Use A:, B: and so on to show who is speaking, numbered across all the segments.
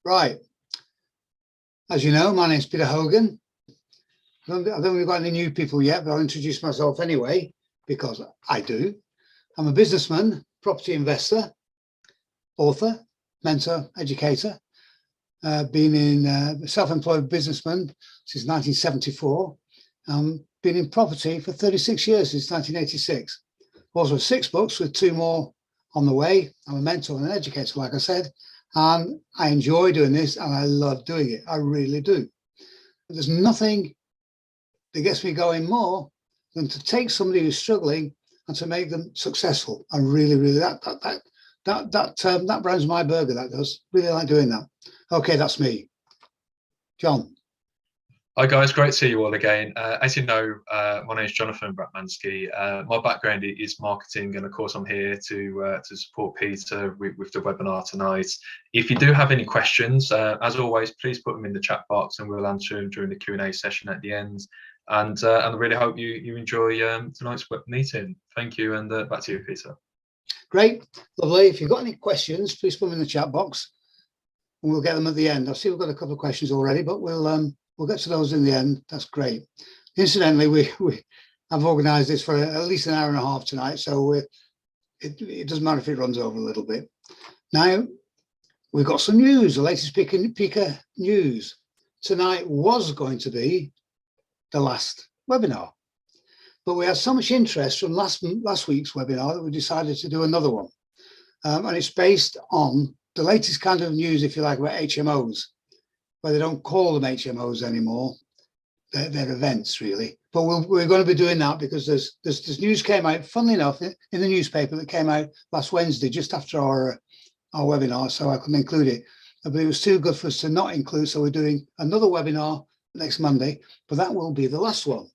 A: Right. As you know, my name's Peter Hogan. I don't think we've got any new people yet, but I'll introduce myself anyway, because I do. I'm a businessman, property investor, author, mentor, educator. Been in self-employed businessman since 1974. Been in property for 36 years, since 1986. Also 6 books with 2 more on the way. I'm a mentor and an educator, like I said, and I enjoy doing this and I love doing it. I really do. There's nothing that gets me going more than to take somebody who's struggling and to make them successful. I really, that browns my burger, that does. Really like doing that. Okay, that's me. John.
B: Hi guys, great to see you all again. As you know, my name is Jonathan Bratmansky. My background is marketing, and of course I'm here to support Peter with the webinar tonight. If you do have any questions, as always, please put them in the chat box and we'll answer them during the Q&A session at the end. And I really hope you enjoy tonight's meeting. Thank you, and back to you, Peter.
A: Great, lovely. If you've got any questions, please put them in the chat box and we'll get them at the end. I see we've got a couple of questions already, but we'll get to those in the end. That's great. Incidentally, I've organised this for at least an hour and a half tonight, so it doesn't matter if it runs over a little bit. Now, we've got some news, the latest Pika news. Tonight was going to be the last webinar, but we had so much interest from last week's webinar that we decided to do another one. And it's based on the latest kind of news, if you like, about HMOs. But they don't call them HMOs anymore. They're events, really. But we're going to be doing that because this news came out, funnily enough, in the newspaper that came out last Wednesday, just after our webinar, so I couldn't include it. But it was too good for us to not include, so we're doing another webinar next Monday, but that will be the last one.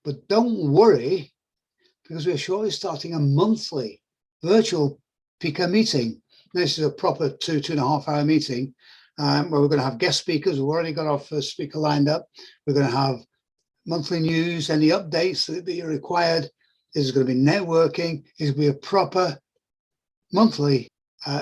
A: But don't worry, because we're shortly starting a monthly virtual Pika meeting. This is a proper 2.5 hour meeting. Where we're going to have guest speakers. We've already got our first speaker lined up. We're going to have monthly news, any updates that are required. There's going to be networking. It's going to be a proper monthly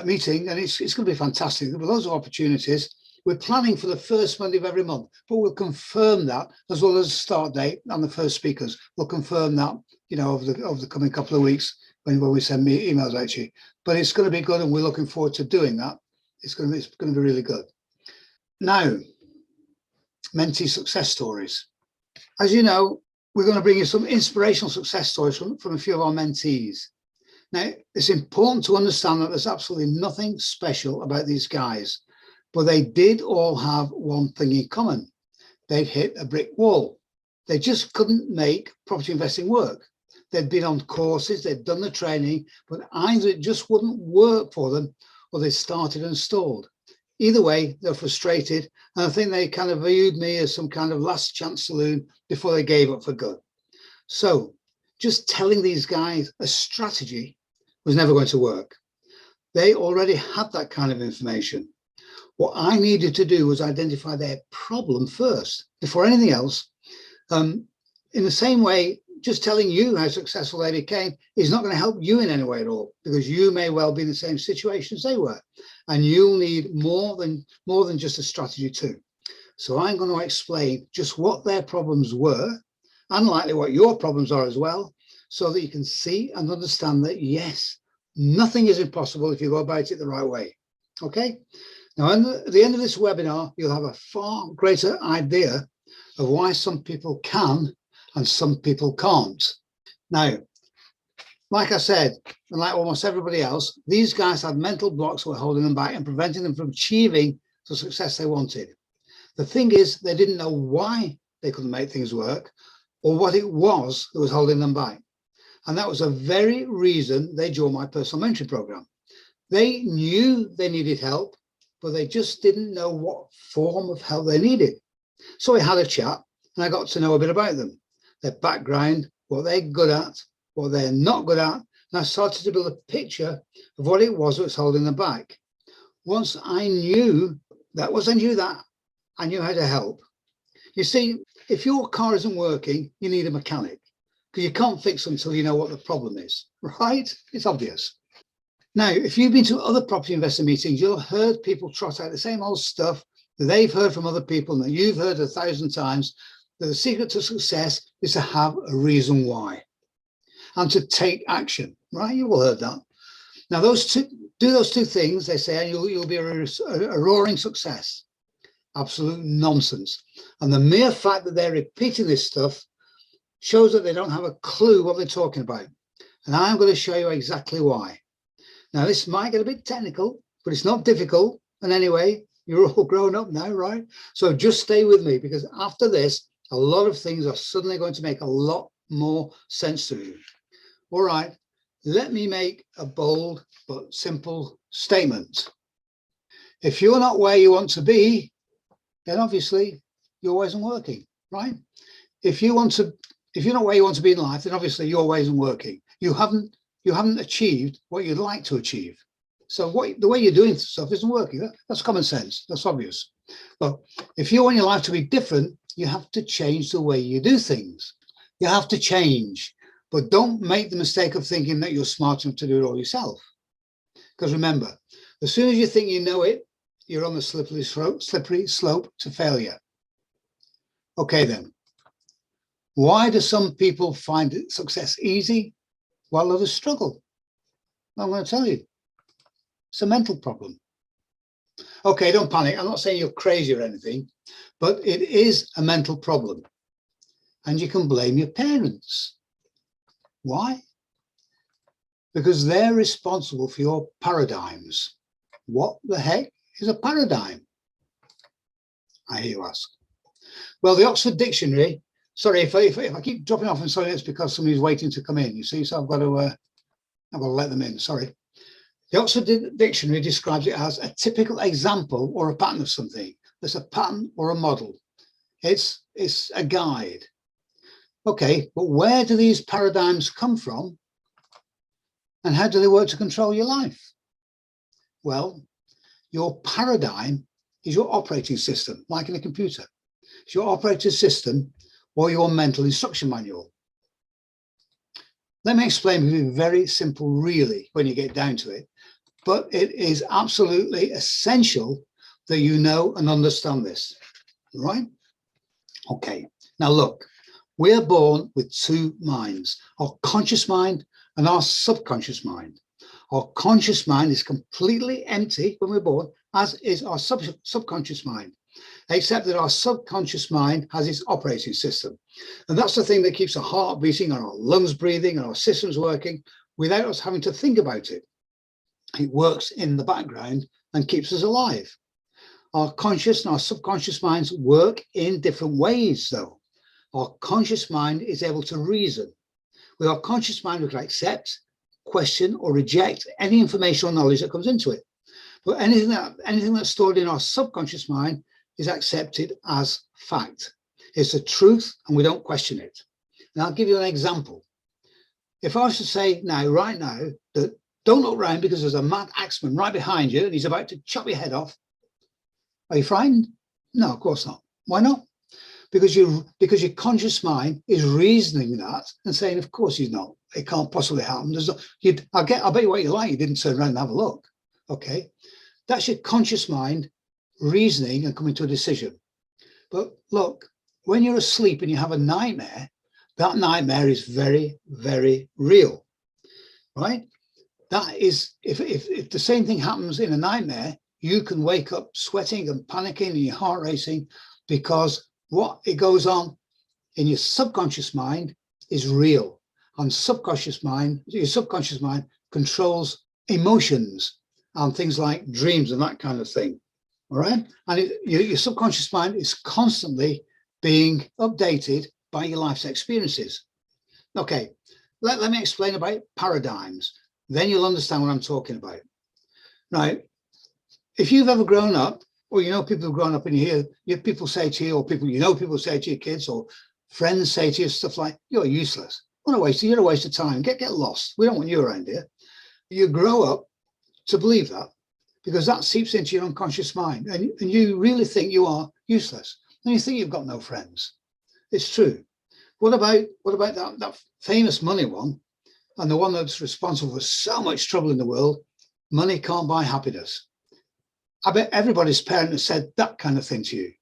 A: meeting, and it's going to be fantastic. There will be loads of opportunities. We're planning for the first Monday of every month, but we'll confirm that, as well as the start date and the first speakers. We'll confirm that, over the coming couple of weeks when we send me emails out to you. But it's going to be good, and we're looking forward to doing that. It's going to be really good. Now, Mentee success stories. As you know, we're going to bring you some inspirational success stories from a few of our mentees. Now, it's important to understand that there's absolutely nothing special about these guys, but they did all have one thing in common. They'd hit a brick wall. They just couldn't make property investing work. They'd been on courses, they'd done the training, but either it just wouldn't work for them, or they started and stalled. Either way, they're frustrated, and I think they kind of viewed me as some kind of last chance saloon before they gave up for good. So just telling these guys a strategy was never going to work. They already had that kind of information. What I needed to do was identify their problem first, before anything else. In the same way, just telling you how successful they became is not going to help you in any way at all, because you may well be in the same situation as they were, and you'll need more than just a strategy too. So I'm going to explain just what their problems were, and likely what your problems are as well, so that you can see and understand that yes, nothing is impossible if you go about it the right way. Okay? Now, at the end of this webinar, you'll have a far greater idea of why some people can and some people can't. Now, like I said, and like almost everybody else, these guys had mental blocks that were holding them back and preventing them from achieving the success they wanted. The thing is, they didn't know why they couldn't make things work or what it was that was holding them back. And that was the very reason they joined my personal mentoring program. They knew they needed help, but they just didn't know what form of help they needed. So we had a chat and I got to know a bit about them, their background, what they're good at, what they're not good at, and I started to build a picture of what it was that was holding them back. Once I knew that, I knew how to help. You see, if your car isn't working, you need a mechanic, because you can't fix them until you know what the problem is, right? It's obvious. Now, if you've been to other property investor meetings, you'll have heard people trot out the same old stuff that they've heard from other people and that you've heard 1,000 times, that the secret to success is to have a reason why and to take action, right? You've all heard that. Now, do those two things, they say, and you'll be a roaring success. Absolute nonsense. And the mere fact that they're repeating this stuff shows that they don't have a clue what they're talking about. And I'm going to show you exactly why. Now, this might get a bit technical, but it's not difficult. And anyway, you're all grown up now, right? So just stay with me, because after this, a lot of things are suddenly going to make a lot more sense to you. All right, let me make a bold but simple statement. If you're not where you want to be, then obviously your way isn't working, right? If you're not where you want to be in life, then obviously your way isn't working. You haven't achieved what you'd like to achieve. So the way you're doing stuff isn't working. That's common sense. That's obvious. But if you want your life to be different, you have to change the way you do things. You have to change. But don't make the mistake of thinking that you're smart enough to do it all yourself. Because remember, as soon as you think you know it, you're on the slippery slope to failure. Okay then. Why do some people find success easy while others struggle? I'm going to tell you. It's a mental problem. Okay, don't panic. I'm not saying you're crazy or anything, but it is a mental problem. And you can blame your parents. Why? Because they're responsible for your paradigms. What the heck is a paradigm? I hear you ask. Well, the Oxford Dictionary, sorry, if I keep dropping off and sorry, it's because somebody's waiting to come in, you see, so I've got to let them in, sorry. The Oxford Dictionary describes it as a typical example or a pattern of something. There's a pattern or a model. It's a guide. Okay, but where do these paradigms come from? And how do they work to control your life? Well, your paradigm is your operating system, like in a computer. It's your operating system or your mental instruction manual. Let me explain with you very simple, really, when you get down to it. But it is absolutely essential that you know and understand this, right? Okay, now look, we're born with two minds, our conscious mind and our subconscious mind. Our conscious mind is completely empty when we're born, as is our subconscious mind, except that our subconscious mind has its operating system. And that's the thing that keeps our heart beating and our lungs breathing and our systems working without us having to think about it. It works in the background and keeps us alive. Our conscious and our subconscious minds work in different ways, though. Our conscious mind is able to reason. With our conscious mind, we can accept, question, or reject any information or knowledge that comes into it. But anything that's stored in our subconscious mind is accepted as fact. It's the truth, and we don't question it. And I'll give you an example. If I was to say right now, that don't look around because there's a mad axeman right behind you and he's about to chop your head off, are you frightened? No, of course not. Why not? Because your conscious mind is reasoning that and saying, of course he's not. It can't possibly happen. I'll bet you what you like, you didn't turn around and have a look. Okay, that's your conscious mind reasoning and coming to a decision. But look, when you're asleep and you have a nightmare, that nightmare is very, very real, right? That is, if the same thing happens in a nightmare, you can wake up sweating and panicking and your heart racing, because what it goes on in your subconscious mind is real. And your subconscious mind controls emotions and things like dreams and that kind of thing. All right. And your subconscious mind is constantly being updated by your life's experiences. Okay, let me explain about paradigms. Then you'll understand what I'm talking about. Now, if you've ever grown up, or you know people who've grown up and you hear people say to you, or people say to your kids, or friends say to you stuff like, you're useless. You're a waste of time. Get lost. We don't want you around here. You grow up to believe that, because that seeps into your unconscious mind, and you really think you are useless, and you think you've got no friends. It's true. What about that famous money one, and the one that's responsible for so much trouble in the world, Money can't buy happiness. I bet everybody's parent has said that kind of thing to you.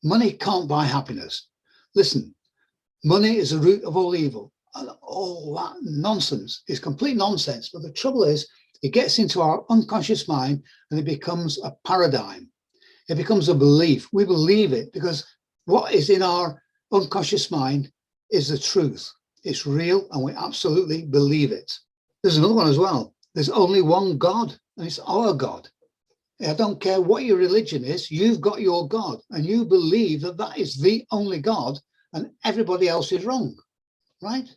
A: Money can't buy happiness. Listen, money is the root of all evil. And all that nonsense is complete nonsense. But the trouble is, it gets into our unconscious mind and it becomes a paradigm. It becomes a belief. We believe it because what is in our unconscious mind is the truth. It's real and we absolutely believe it. There's another one as well. There's only one God, and it's our God. I don't care what your religion is, you've got your God, and you believe that that is the only God, and everybody else is wrong, right?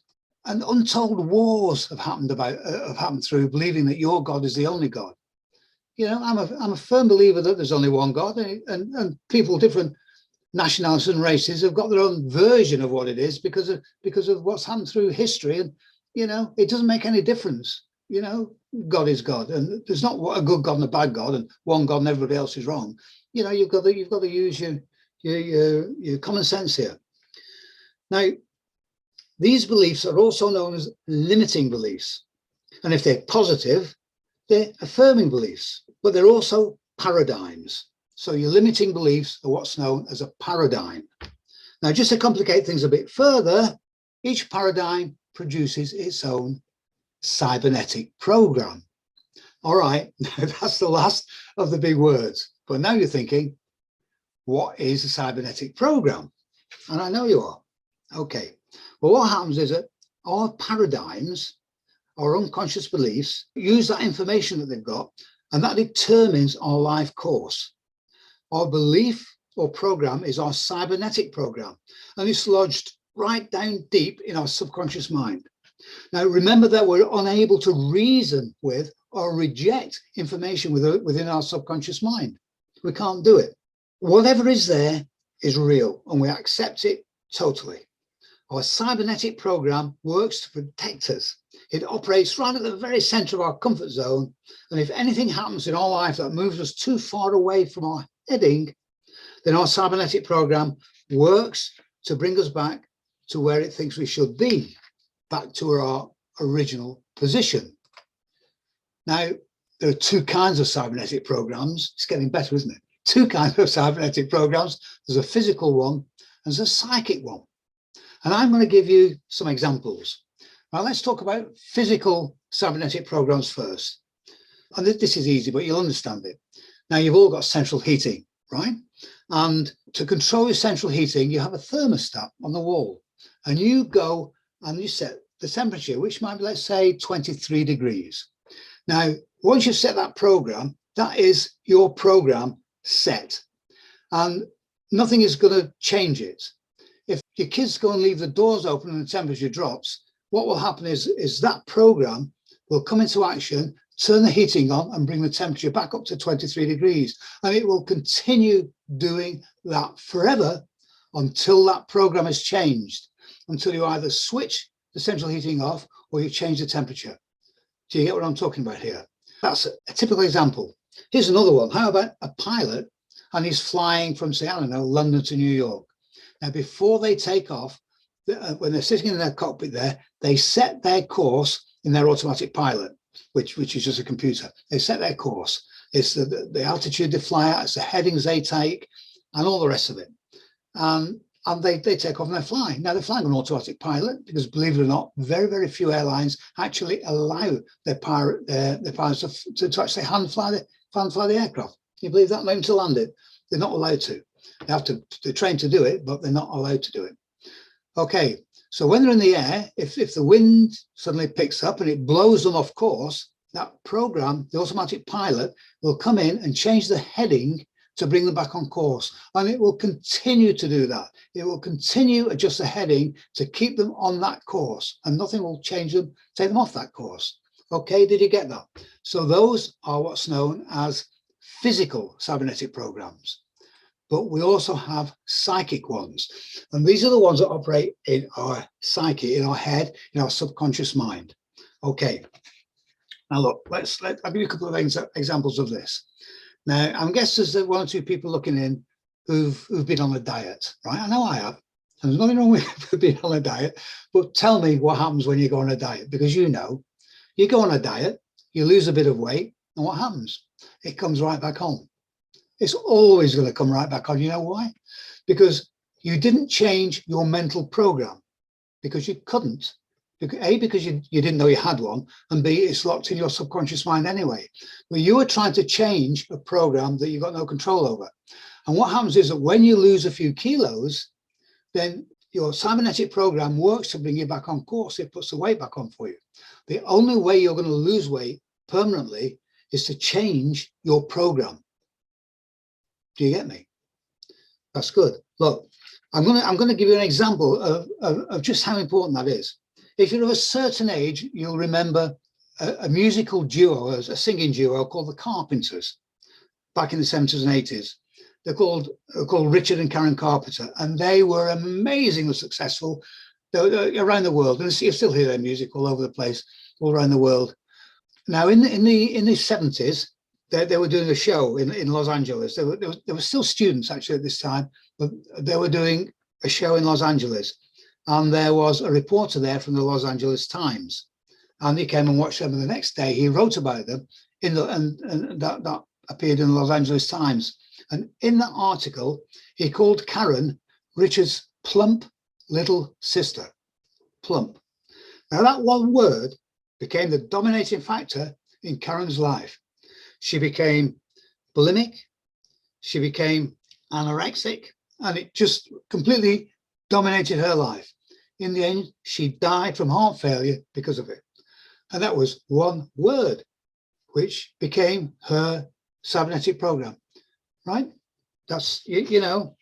A: And untold wars have happened through believing that your God is the only God. You know, I'm a firm believer that there's only one God, and people, different nationalities and races, have got their own version of what it is because of what's happened through history, and you know, it doesn't make any difference. You know, God is God, and there's not a good God and a bad God, and one God and everybody else is wrong. You know, you've got to use your common sense here. Now, these beliefs are also known as limiting beliefs, and if they're positive, they're affirming beliefs, but they're also paradigms. So your limiting beliefs are what's known as a paradigm. Now, just to complicate things a bit further, each paradigm produces its own cybernetic program. All right, that's the last of the big words. But now you're thinking, what is a cybernetic program? And I know you are. Okay, well, what happens is that our paradigms, our unconscious beliefs, use that information that they've got, and that determines our life course. Our belief or program is our cybernetic program, and it's lodged right down deep in our subconscious mind. Now, remember that we're unable to reason with or reject information within our subconscious mind. We can't do it. Whatever is there is real, and we accept it totally. Our cybernetic program works to protect us. It operates right at the very center of our comfort zone, and if anything happens in our life that moves us too far away from our heading, then our cybernetic program works to bring us back to where it thinks we should be, back to our original position. Now, there are two kinds of cybernetic programs. It's getting better, isn't it? Two kinds of cybernetic programs. There's a physical one and there's a psychic one. And I'm going to give you some examples. Now, let's talk about physical cybernetic programs first. And this is easy, but you'll understand it. Now, you've all got central heating, right? And to control your central heating, you have a thermostat on the wall. And you go and you set the temperature, which might be, let's say, 23 degrees. Now, once you've set that program, that is your program set. And nothing is going to change it. If your kids go and leave the doors open and the temperature drops, what will happen is that program will come into action, turn the heating on and bring the temperature back up to 23 degrees. And it will continue doing that forever until that program is changed, until you either switch the central heating off or you change the temperature. Do you get what I'm talking about here? That's a typical example. Here's another one. How about a pilot and he's flying from, say, I don't know, London to New York. Now, before they take off, when they're sitting in their cockpit there, they set their course in their automatic pilot, which is just a computer. They set their course. It's the altitude they fly at, it's the headings they take, and all the rest of it. And they take off and they're flying. Now, they're flying on automatic pilot because, believe it or not, very, very few airlines actually allow their pilots to actually hand fly the aircraft. Can you believe that? Not even to land it. They're not allowed to. They're trained to do it, but they're not allowed to do it. Okay, so when they're in the air, if the wind suddenly picks up and it blows them off course, that program, the automatic pilot, will come in and change the heading to bring them back on course. And it will continue to do that. It will continue adjust the heading to keep them on that course, and nothing will change them, take them off that course. Okay, did you get that? So those are what's known as physical cybernetic programs. But we also have psychic ones. And these are the ones that operate in our psyche, in our head, in our subconscious mind. Okay. Now look, I'll give you a couple of examples of this. Now, I'm guessing there's one or two people looking in who've been on a diet, right? I know I have. And there's nothing wrong with being on a diet, but tell me what happens when you go on a diet, because you know, you go on a diet, you lose a bit of weight, And what happens? It comes right back on. It's always going to come right back on. You know why? Because you didn't change your mental program, because you couldn't. A, because you didn't know you had one, and B, it's locked in your subconscious mind anyway. But you are trying to change a program that you've got no control over. And what happens is that when you lose a few kilos, then your cybernetic program works to bring you back on course. It puts the weight back on for you. The only way you're going to lose weight permanently is to change your program. Do you get me? That's good. Look, I'm going to give you an example of just how important that is. If you're of a certain age, you'll remember a musical duo, a singing duo called the Carpenters back in the 70s and 80s. They're called Richard and Karen Carpenter, and they were amazingly successful around the world. And you still hear their music all over the place, all around the world. Now, in the 70s, they were doing a show in Los Angeles. They were still students actually at this time, but they were doing a show in Los Angeles, and there was a reporter there from the Los Angeles Times, and he came and watched them. And the next day, he wrote about them and that appeared in the Los Angeles Times. And in that article, he called Karen Richard's plump little sister. Plump. Now, that one word became the dominating factor in Karen's life. She became bulimic, she became anorexic, and it just completely dominated her life. In the end, she died from heart failure because of it. And that was one word, which became her cybernetic program, right? That's, you know,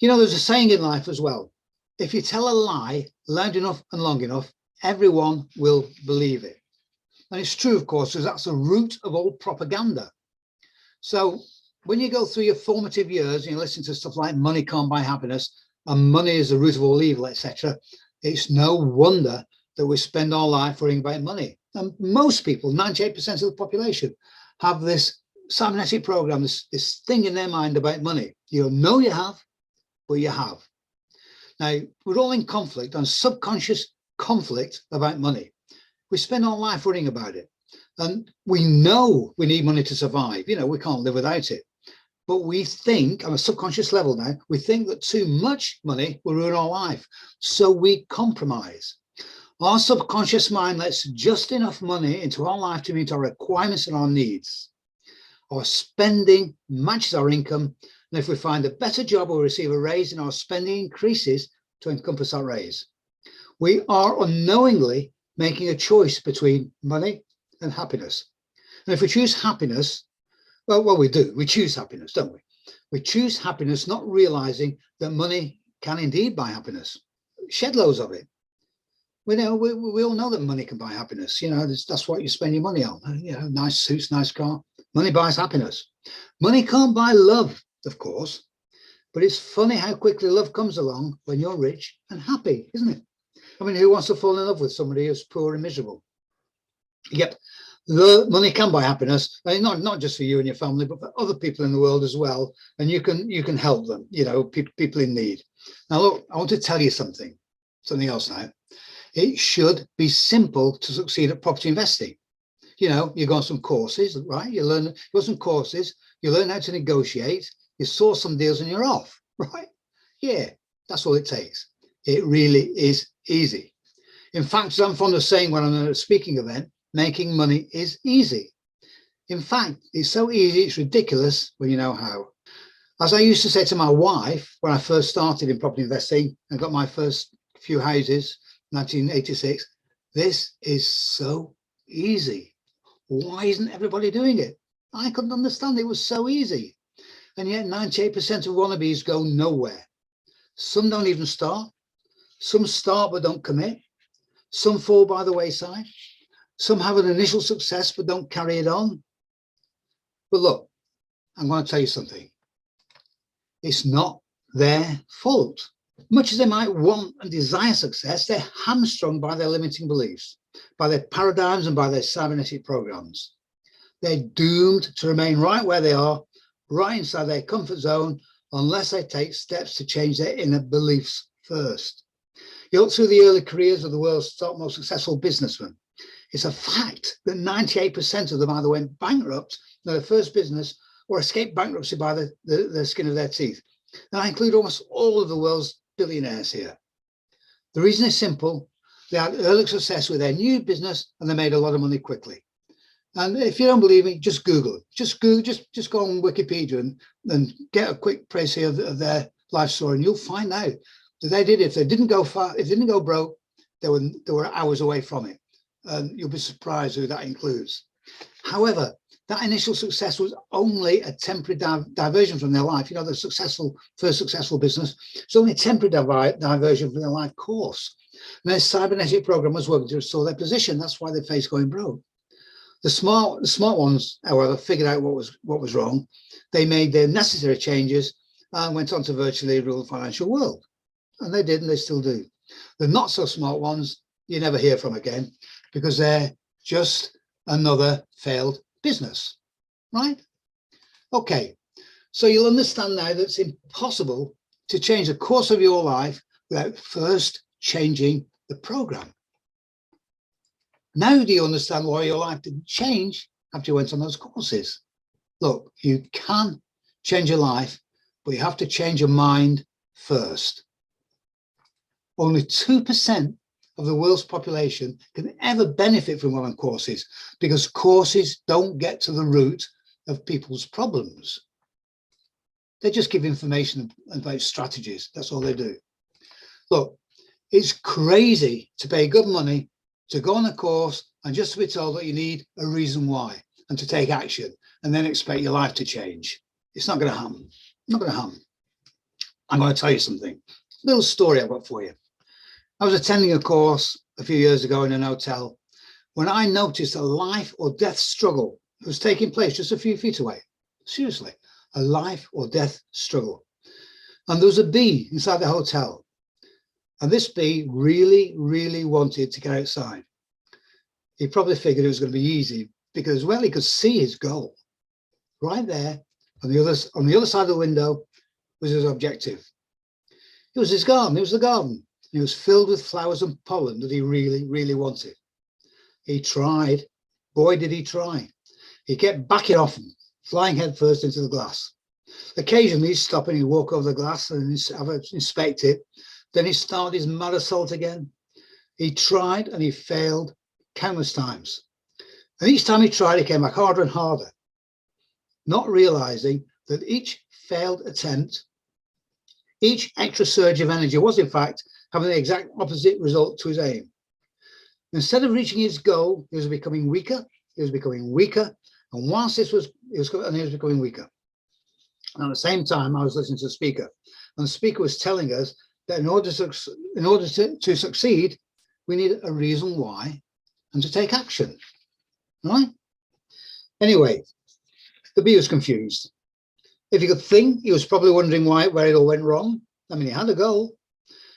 A: there's a saying in life as well. If you tell a lie loud enough and long enough, everyone will believe it. And it's true, of course, because that's the root of all propaganda. So when you go through your formative years and you listen to stuff like money can't buy happiness, and money is the root of all evil, etc., it's no wonder that we spend our life worrying about money. And most people, 98% of the population, have this cybernetic program, this thing in their mind about money. You know you have, but you have. Now, we're all in conflict, and subconscious conflict about money. We spend our life worrying about it. And we know we need money to survive. You know, we can't live without it. But we think, on a subconscious level now, we think that too much money will ruin our life. So we compromise. Our subconscious mind lets just enough money into our life to meet our requirements and our needs. Our spending matches our income. And if we find a better job or receive a raise, and our spending increases to encompass that raise. We are unknowingly making a choice between money and happiness. And if we choose happiness, well, we do. We choose happiness, don't we? We choose happiness, not realizing that money can indeed buy happiness. Shed loads of it. We all know that money can buy happiness. You know, that's what you spend your money on. You know, nice suits, nice car. Money buys happiness. Money can't buy love, of course. But it's funny how quickly love comes along when you're rich and happy, isn't it? I mean, who wants to fall in love with somebody who's poor and miserable? Yep. The money can buy happiness, and not just for you and your family, but for other people in the world as well. And you can help them, you know, people in need. Now, look, I want to tell you something else now. It should be simple to succeed at property investing. You know, you go on some courses, right? You go some courses, you learn how to negotiate, you source some deals, and you're off, right? Yeah, that's all it takes. It really is easy. In fact, as I'm fond of saying when I'm at a speaking event, making money is easy. In fact, it's so easy, it's ridiculous when you know how. As I used to say to my wife when I first started in property investing and got my first few houses, 1986, this is so easy. Why isn't everybody doing it? I couldn't understand. It was so easy. And yet 98% of wannabes go nowhere. Some don't even start. Some start but don't commit. Some fall by the wayside. Some have an initial success but don't carry it on. But look, I'm going to tell you something. It's not their fault. Much as they might want and desire success, they're hamstrung by their limiting beliefs, by their paradigms and by their cybernetic programs. They're doomed to remain right where they are, right inside their comfort zone, unless they take steps to change their inner beliefs first. You look through the early careers of the world's top most successful businessmen. It's a fact that 98% of them either went bankrupt in their first business or escaped bankruptcy by the skin of their teeth. And I include almost all of the world's billionaires here. The reason is simple. They had early success with their new business and they made a lot of money quickly. And if you don't believe me, just Google it. Just go on Wikipedia and get a quick précis of their life story, and you'll find out that they did. If they didn't go far, if they didn't go broke, they were hours away from it. And you'll be surprised who that includes. However, that initial success was only a temporary diversion from their life. You know, the first successful business, it's only a temporary diversion from their life course. And their cybernetic program was working to restore their position. That's why they faced going broke. The smart ones, however, figured out what was wrong. They made their necessary changes and went on to virtually rule the financial world. And they did, and they still do. The not so smart ones, you never hear from again, because they're just another failed business, right? Okay, so you'll understand now that it's impossible to change the course of your life without first changing the program. Now do you understand why your life didn't change after you went on those courses? Look, you can change your life, but you have to change your mind first. Only 2% of the world's population can ever benefit from one-on-one courses because courses don't get to the root of people's problems. They just give information about strategies. That's all they do. Look, it's crazy to pay good money to go on a course and just to be told that you need a reason why and to take action and then expect your life to change. It's not going to happen. Not going to happen. I'm going to tell you something. A little story I've got for you. I was attending a course a few years ago in an hotel when I noticed a life or death struggle was taking place just a few feet away. Seriously, a life or death struggle. And there was a bee inside the hotel. And this bee really, really wanted to get outside. He probably figured it was going to be easy because, well, he could see his goal. Right there on the other side of the window was his objective. It was his garden. It was the garden. It was filled with flowers and pollen that he really, really wanted. He tried. Boy, did he try. He kept backing off and flying headfirst into the glass. Occasionally, he'd stop and he'd walk over the glass and inspect it. Then he started his mad assault again. He tried and he failed countless times. And each time he tried, he came back harder and harder, not realizing that each failed attempt, each extra surge of energy was in fact having the exact opposite result to his aim. Instead of reaching his goal, he was becoming weaker. He was becoming weaker. And whilst he was becoming weaker. And at the same time, I was listening to the speaker. And the speaker was telling us that in order to succeed, we need a reason why and to take action. Right? Anyway, the bee was confused. If you could think, he was probably wondering where it all went wrong. I mean, he had a goal.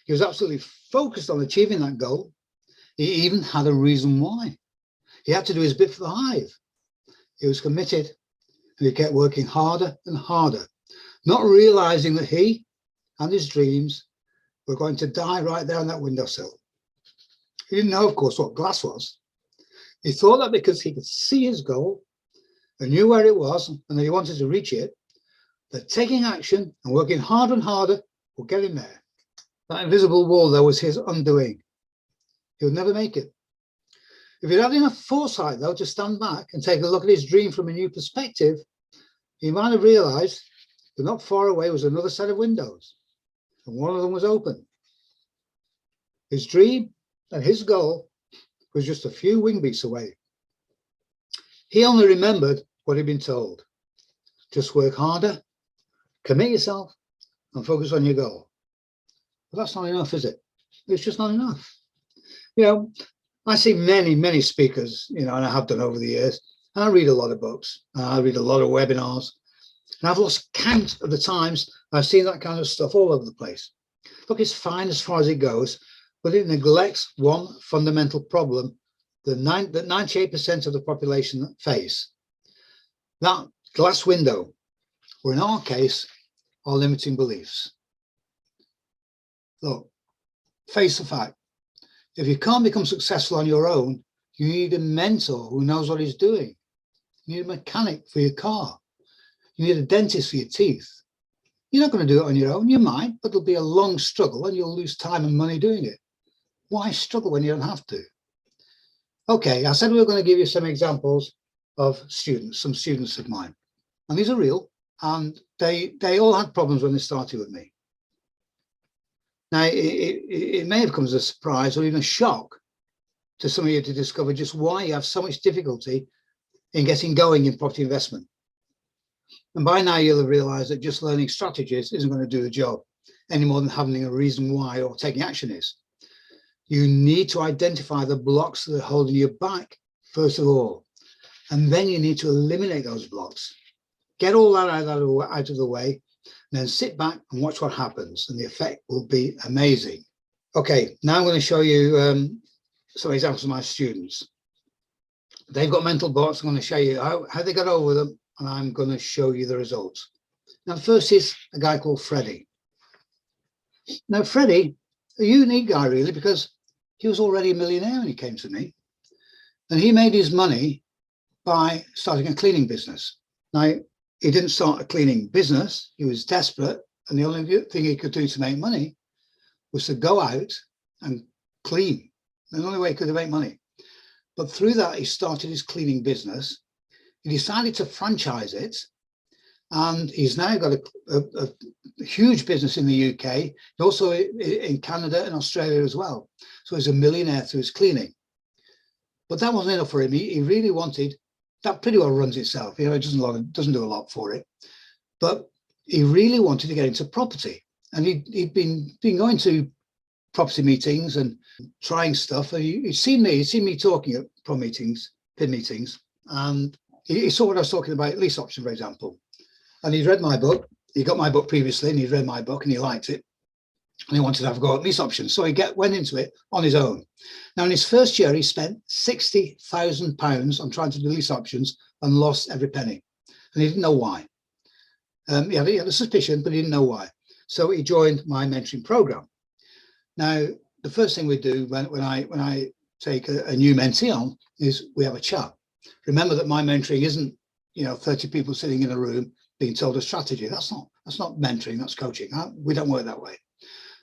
A: He was absolutely focused on achieving that goal. He even had a reason why. He had to do his bit for the hive. He was committed and he kept working harder and harder, not realizing that he and his dreams were going to die right there on that windowsill. He didn't know, of course, what glass was. He thought that because he could see his goal and knew where it was and that he wanted to reach it, that taking action and working harder and harder would get him there. That invisible wall, though, was his undoing. He would never make it. If he'd had enough foresight, though, to stand back and take a look at his dream from a new perspective, he might have realized that not far away was another set of windows, and one of them was open. His dream and his goal was just a few wing beats away. He only remembered what he'd been told. Just work harder, commit yourself, and focus on your goal. But that's not enough, is it? It's just not enough. You know, I see many, many speakers, you know, and I have done over the years, and I read a lot of books, and I read a lot of webinars, and I've lost count of the times I've seen that kind of stuff all over the place. Look, it's fine as far as it goes, but it neglects one fundamental problem that 98% of the population face. That glass window, or in our case, our limiting beliefs. Look, face the fact, if you can't become successful on your own, You need a mentor who knows what he's doing. You need a mechanic for your car. You need a dentist for your teeth. You're not going to do it on your own. You might, but it'll be a long struggle and you'll lose time and money doing it. Why struggle when you don't have to? Okay, I said we were going to give you some examples of students, some students of mine. And these are real. And they all had problems when they started with me. Now, it may have come as a surprise or even a shock to some of you to discover just why you have so much difficulty in getting going in property investment. And by now you'll have realized that just learning strategies isn't going to do the job any more than having a reason why or taking action is. You need to identify the blocks that are holding you back, first of all, and then you need to eliminate those blocks. Get all that out of the way, and then sit back and watch what happens, and the effect will be amazing. Okay, now I'm going to show you some examples of my students. They've got mental blocks. I'm going to show you how they got over them, and I'm going to show you the results. Now, first is a guy called Freddie. Now, Freddie, a unique guy really, because he was already a millionaire when he came to me, and he made his money by starting a cleaning business. Now, he didn't start a cleaning business. He was desperate, and the only thing he could do to make money was to go out and clean. The only way he could make money. But through that, he started his cleaning business. He decided to franchise it, and he's now got a huge business in the UK, also in Canada and Australia as well. So he's a millionaire through his cleaning. But that wasn't enough for him. He really wanted, that pretty well runs itself. You know, it doesn't do a lot for it. But he really wanted to get into property. And he'd been going to property meetings and trying stuff. And he'd seen me talking at PIN meetings. And he saw what I was talking about, Lease Options, for example. And he'd read my book. He got my book previously, and he'd read my book, and he liked it. And he wanted to have a go at Lease Options. So he went into it on his own. Now, in his first year, he spent £60,000 on trying to do Lease Options and lost every penny. And he didn't know why. He had a suspicion, but he didn't know why. So he joined my mentoring program. Now, the first thing we do when I take a new mentee on is we have a chat. Remember that my mentoring isn't, 30 people sitting in a room being told a strategy. That's not mentoring, that's coaching. We don't work that way.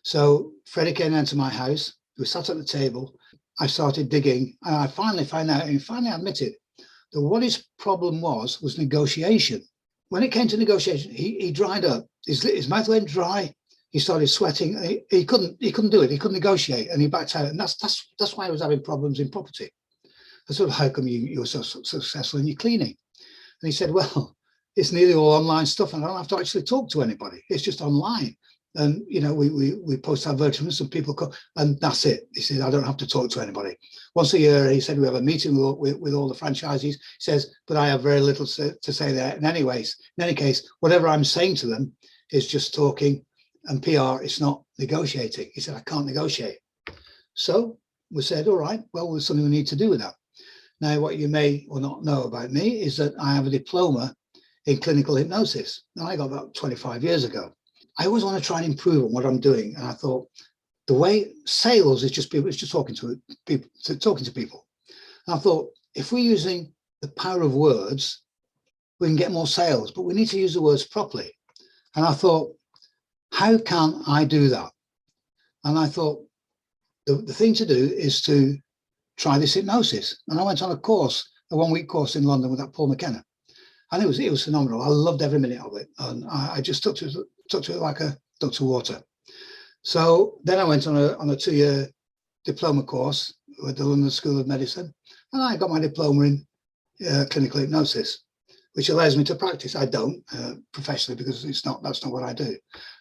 A: So Freddie came into my house. We sat at the table. I started digging, and I finally found out, and he finally admitted that what his problem was negotiation. When it came to negotiation, he dried up. His mouth went dry. He started sweating. He couldn't do it. He couldn't negotiate, and he backed out. And that's why I was having problems in property. I said, how come you were so successful in your cleaning? And he said, well, it's nearly all online stuff, and I don't have to actually talk to anybody. It's just online. And, we post advertisements and people come, and that's it. He said, I don't have to talk to anybody. Once a year, he said, we have a meeting with all the franchisees. He says, but I have very little to say there. In any case, whatever I'm saying to them is just talking and PR. It's not negotiating. He said, I can't negotiate. So we said, all right, well, there's something we need to do with that. Now, what you may or not know about me is that I have a diploma in clinical hypnosis. Now, I got that 25 years ago. I always want to try and improve on what I'm doing. And I thought the way sales is just people, it's just talking to people. And I thought, if we're using the power of words, we can get more sales, but we need to use the words properly. And I thought, how can I do that? And I thought the thing to do is to try this hypnosis. And I went on a 1-week course in London with that Paul McKenna. And it was phenomenal. I loved every minute of it. And I just took to it like a duck to water. So then I went on a 2-year diploma course with the London School of Medicine, and I got my diploma in clinical hypnosis, which allows me to practice. I don't professionally, because that's not what I do,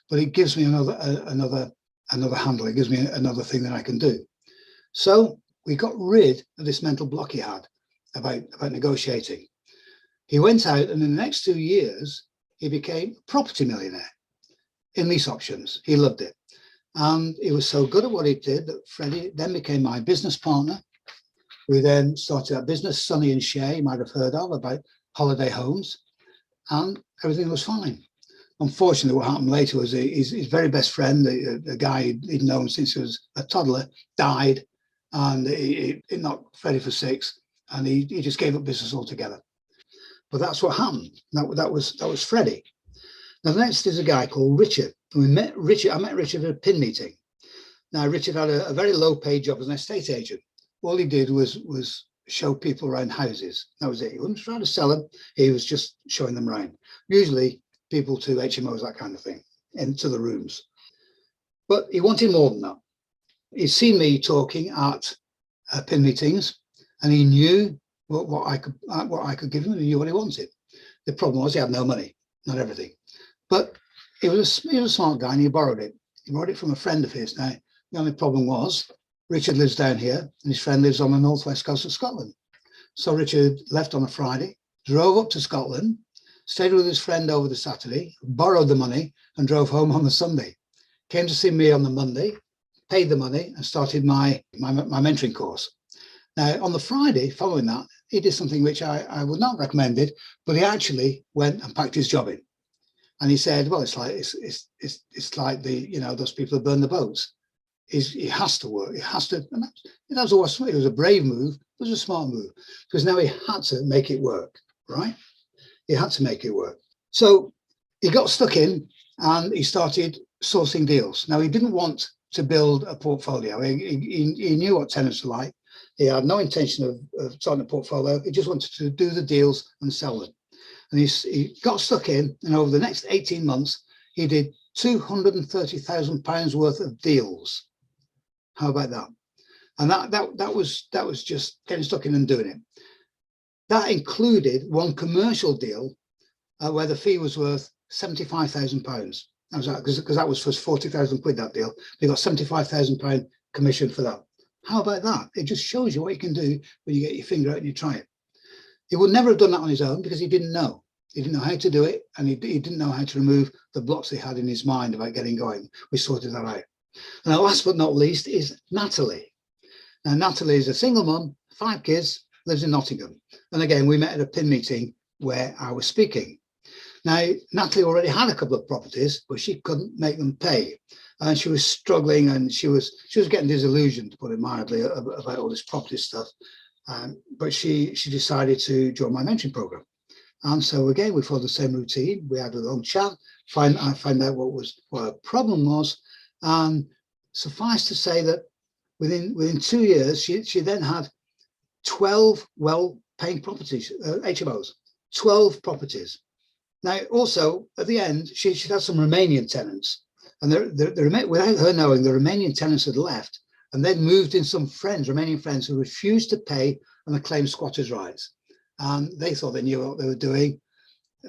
A: but it gives me another handle. It gives me another thing that I can do. So we got rid of this mental block he had about negotiating. He went out, and in the next 2 years, he became a property millionaire in Lease Options. He loved it. And he was so good at what he did that Freddie then became my business partner. We then started our business, Sonny and Shay, you might have heard of, about holiday homes, and everything was fine. Unfortunately, what happened later was his very best friend, the guy he'd known since he was a toddler, died, and it knocked Freddie for 6, and he just gave up business altogether. But that's what happened. That was Freddie. Now the next is a guy called Richard. I met Richard at a PIN meeting. Now Richard had a very low paid job as an estate agent. All he did was show people around houses. That was it. He wasn't trying to sell them. He was just showing them around. Usually people to HMOs, that kind of thing, into the rooms. But he wanted more than that. He'd seen me talking at PIN meetings, and he knew what I could give him, and he knew what he wanted. The problem was he had no money, not everything. But he was a smart guy, and he borrowed it. He borrowed it from a friend of his. Now, the only problem was Richard lives down here, and his friend lives on the northwest coast of Scotland. So Richard left on a Friday, drove up to Scotland, stayed with his friend over the Saturday, borrowed the money, and drove home on the Sunday. Came to see me on the Monday, paid the money, and started my mentoring course. Now, on the Friday following that, he did something which I would not recommend it, but he actually went and packed his job in. And he said, well, it's like those people who burn the boats. He has to work. He has to. And it was a brave move. It was a smart move, because now he had to make it work, right? He had to make it work. So he got stuck in, and he started sourcing deals. Now, he didn't want to build a portfolio. He knew what tenants were like. He had no intention of starting a portfolio. He just wanted to do the deals and sell them. And he got stuck in, and over the next 18 months, he did £230,000 worth of deals. How about that? And that was just getting stuck in and doing it. That included one commercial deal where the fee was worth £75,000. That was because that was for 40,000 quid, that deal. They got £75,000 commission for that. How about that? It just shows you what you can do when you get your finger out and you try it. He would never have done that on his own, because he didn't know. He didn't know how to do it, and he didn't know how to remove the blocks he had in his mind about getting going. We sorted that out. And last but not least is Natalie. Now, Natalie is a single mum, 5 kids, lives in Nottingham. And again, we met at a PIN meeting where I was speaking. Now, Natalie already had a couple of properties, but she couldn't make them pay. And she was struggling, and she was getting disillusioned, to put it mildly, about all this property stuff. But she decided to join my mentoring program. And so again, we followed the same routine. We had a long chat, I found out what her problem was. And suffice to say that within 2 years, she then had 12 well-paying properties, HMOs, 12 properties. Now, also at the end, she had some Romanian tenants, and without her knowing, the Romanian tenants had left, and they'd moved in some Romanian friends who refused to pay and they claimed squatters' rights. And they thought they knew what they were doing.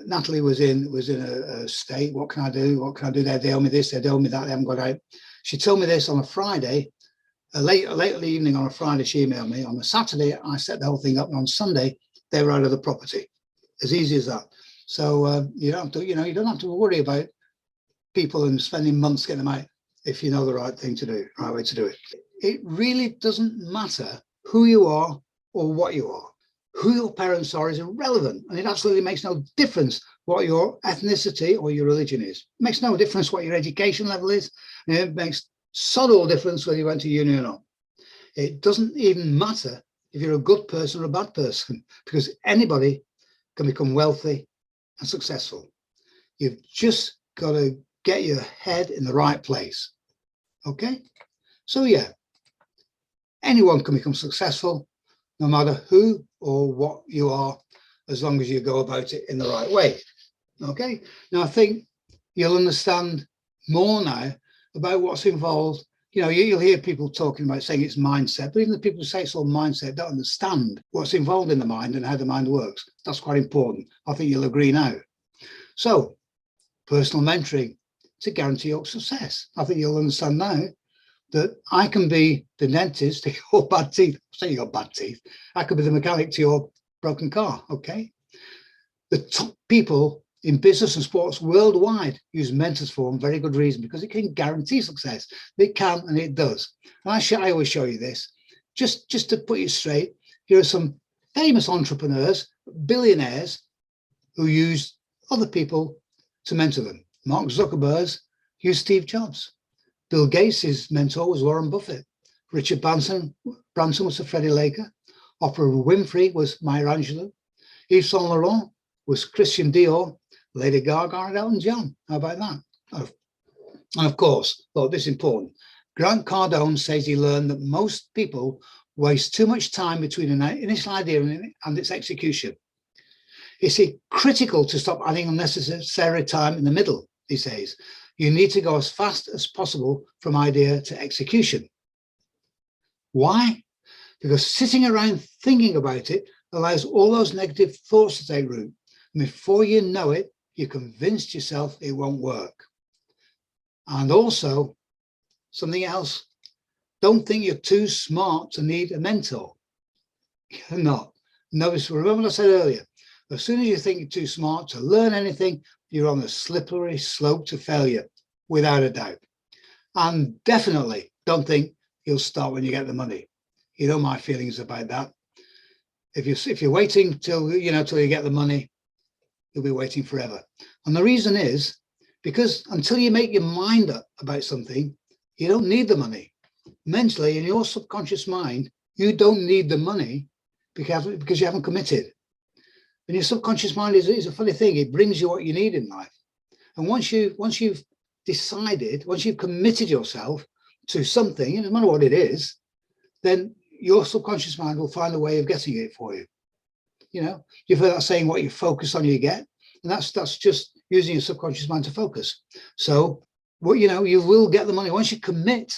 A: Natalie was in a state. What can I do? What can I do? They owe me this, they owe me that, they haven't got out. She told me this on a Friday, late in the evening on a Friday, she emailed me. On a Saturday, I set the whole thing up, and on Sunday, they were out of the property. As easy as that. So you don't have to worry about people and spending months getting them out if you know the right thing to do, right way to do it. It really doesn't matter who you are or what you are. Who your parents are is irrelevant, and it absolutely makes no difference what your ethnicity or your religion is. It makes no difference what your education level is, and it makes sod all difference whether you went to uni or not. It doesn't even matter if you're a good person or a bad person, because anybody can become wealthy and successful. You've just got to get your head in the right place. Okay? So yeah, anyone can become successful, no matter who or what you are, as long as you go about it in the right way. Okay? Now, I think you'll understand more now about what's involved. You know, you'll hear people talking about saying it's mindset, but even the people who say it's all mindset don't understand what's involved in the mind and how the mind works. That's quite important. I think you'll agree now. So, personal mentoring to guarantee your success. I think you'll understand now that I can be the dentist to your bad teeth. Say you got bad teeth. I could be the mechanic to your broken car, okay? The top people in business and sports worldwide use mentors for a very good reason, because it can guarantee success. It can, and it does. And I always show you this. Just to put you straight, here are some famous entrepreneurs, billionaires, who use other people to mentor them. Mark Zuckerberg used Steve Jobs. Bill Gates' mentor was Warren Buffett. Richard Branson was a Freddie Laker. Oprah Winfrey was Maya Angelou. Yves Saint Laurent was Christian Dior. Lady Gaga and Elton John. How about that? And of course, look, this is important. Grant Cardone says he learned that most people waste too much time between an initial idea and its execution. It's critical to stop adding unnecessary time in the middle, he says. You need to go as fast as possible from idea to execution. Why? Because sitting around thinking about it allows all those negative thoughts to take root. And before you know it, you're convinced yourself it won't work. And also, something else, don't think you're too smart to need a mentor. You're not. Notice, remember what I said earlier, as soon as you think you're too smart to learn anything, you're on a slippery slope to failure, without a doubt. And definitely don't think you'll start when you get the money. You know my feelings about that. If you're waiting till you get the money, you'll be waiting forever. And the reason is because until you make your mind up about something, you don't need the money. Mentally, in your subconscious mind, you don't need the money because you haven't committed. And your subconscious mind is a funny thing. It brings you what you need in life. And once you've decided, once you've committed yourself to something, no matter what it is, then your subconscious mind will find a way of getting it for you. You've heard that saying, what you focus on, you get. And that's just using your subconscious mind to focus. So, you will get the money once you commit.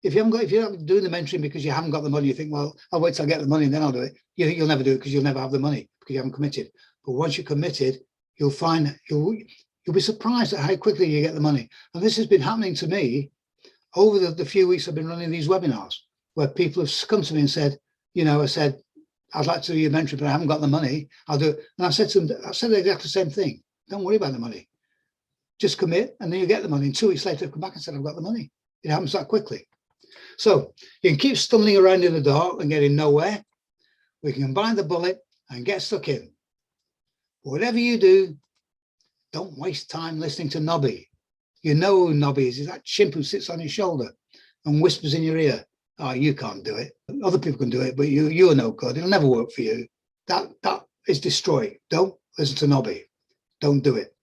A: If you're not doing the mentoring because you haven't got the money, you think, well, I'll wait till I get the money and then I'll do it. You'll never do it because you'll never have the money because you haven't committed. But once you're committed, you'll be surprised at how quickly you get the money. And this has been happening to me over the few weeks I've been running these webinars, where people have come to me and said, I said, I'd like to do your mentoring, but I haven't got the money. I'll do it. And I said to them, exactly the same thing. Don't worry about the money. Just commit, and then you get the money. And 2 weeks later, I've come back and said, I've got the money. It happens that quickly. So you can keep stumbling around in the dark and getting nowhere. We can combine the bullet and get stuck in. Whatever you do, don't waste time listening to Nobby. You know who Nobby is. He's that chimp who sits on your shoulder and whispers in your ear, oh, you can't do it. Other people can do it, but you're no good. It'll never work for you. That is destroying. Don't listen to Nobby. Don't do it.